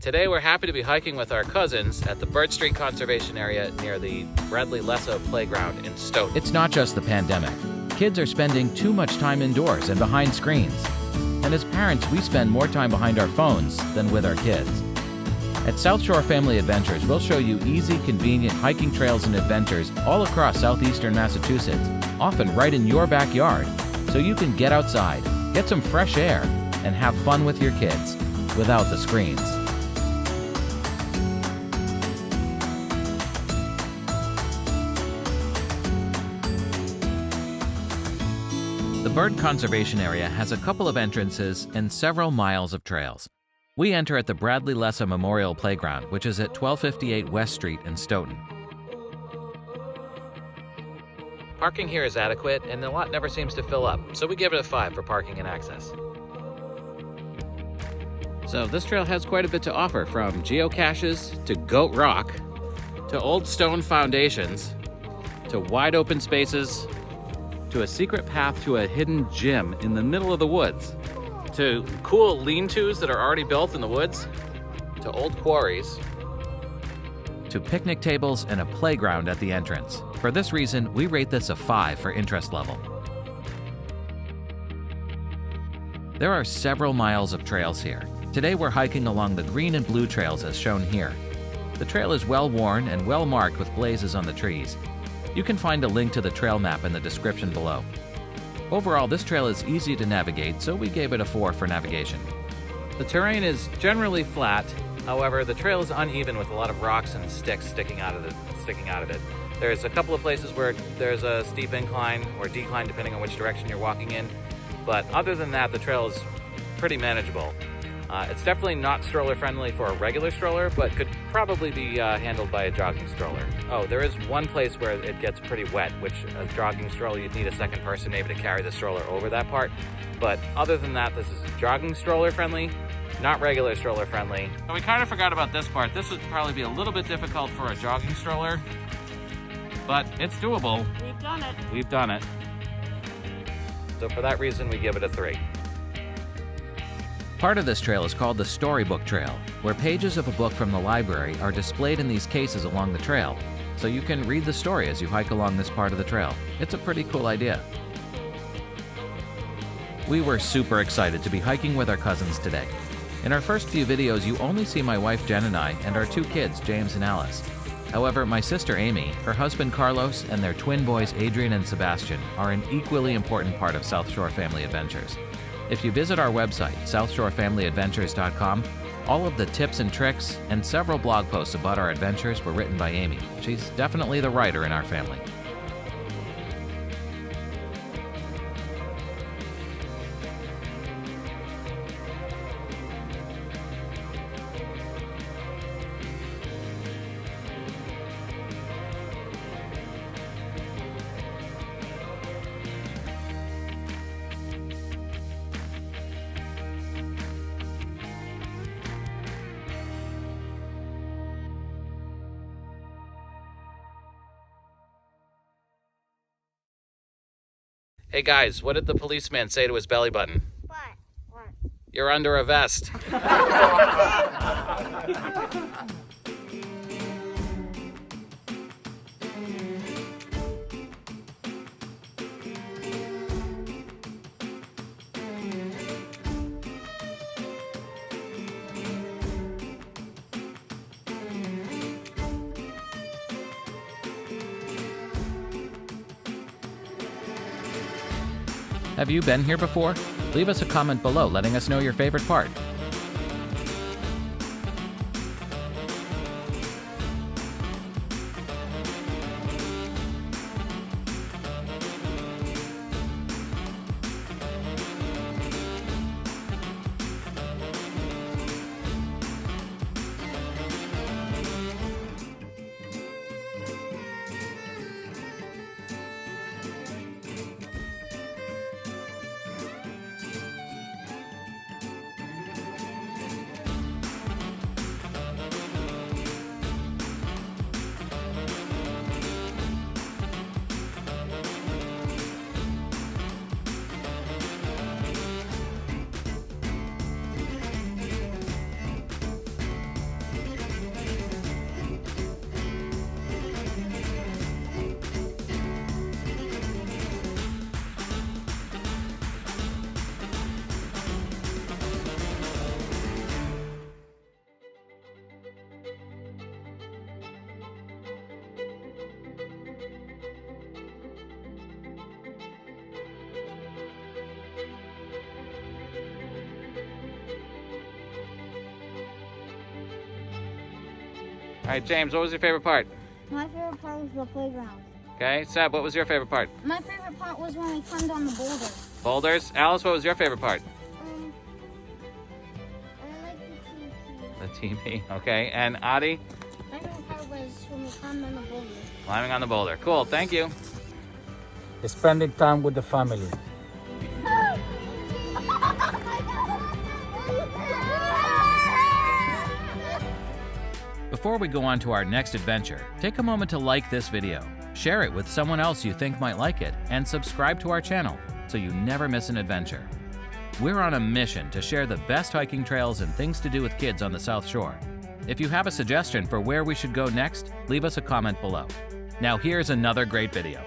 Today we're happy to be hiking with our cousins at the Bird Street Conservation Area near the Bradley Lessa Playground in Stoughton. It's not just the pandemic. Kids are spending too much time indoors and behind screens. And as parents, we spend more time behind our phones than with our kids. At South Shore Family Adventures, we'll show you easy, convenient hiking trails and adventures all across southeastern Massachusetts, often right in your backyard, so you can get outside, get some fresh air, and have fun with your kids without the screens. The Bird Conservation Area has a couple of entrances and several miles of trails. We enter at the Bradley Lessa Memorial Playground, which is at 1258 West Street in Stoughton. Parking here is adequate and the lot never seems to fill up, so we give it a 5 for parking and access. So this trail has quite a bit to offer, from geocaches to goat rock, to old stone foundations, to wide open spaces, to a secret path to a hidden gym in the middle of the woods, to cool lean-tos that are already built in the woods, to old quarries, to picnic tables and a playground at the entrance. For this reason, we rate this a 5 for interest level. There are several miles of trails here. Today we're hiking along the green and blue trails as shown here. The trail is well worn and well marked with blazes on the trees. You can find a link to the trail map in the description below. Overall, this trail is easy to navigate, so we gave it a 4 for navigation. The terrain is generally flat, however, the trail is uneven with a lot of rocks and sticks sticking out of it. There's a couple of places where there's a steep incline or decline depending on which direction you're walking in, but other than that, the trail is pretty manageable. It's definitely not stroller friendly for a regular stroller, but could probably be handled by a jogging stroller. Oh, there is one place where it gets pretty wet, which a jogging stroller, you'd need a second person maybe to carry the stroller over that part. But other than that, this is jogging stroller friendly, not regular stroller friendly. And we kind of forgot about this part. This would probably be a little bit difficult for a jogging stroller, but it's doable. We've done it. We've done it. So for that reason, we give it a 3. Part of this trail is called the Storybook Trail, where pages of a book from the library are displayed in these cases along the trail, so you can read the story as you hike along this part of the trail. It's a pretty cool idea. We were super excited to be hiking with our cousins today. In our first few videos, you only see my wife Jen and I and our 2 kids, James and Alice. However, my sister Amy, her husband Carlos, and their twin boys Adrian and Sebastian are an equally important part of South Shore Family Adventures. If you visit our website, southshorefamilyadventures.com, all of the tips and tricks and several blog posts about our adventures were written by Amy. She's definitely the writer in our family. Hey guys, what did the policeman say to his belly button? What? You're under a vest. Have you been here before? Leave us a comment below letting us know your favorite part. All right, James, what was your favorite part? My favorite part was the playground. Okay, Seb, what was your favorite part? My favorite part was when we climbed on the boulder. Boulders. Alice, what was your favorite part? I like the TV. The TV. Okay, and Adi? My favorite part was when we climbed on the boulder. Climbing on the boulder. Cool, thank you. Spending time with the family. Before we go on to our next adventure, take a moment to like this video, share it with someone else you think might like it, and subscribe to our channel so you never miss an adventure. We're on a mission to share the best hiking trails and things to do with kids on the South Shore. If you have a suggestion for where we should go next, leave us a comment below. Now here's another great video.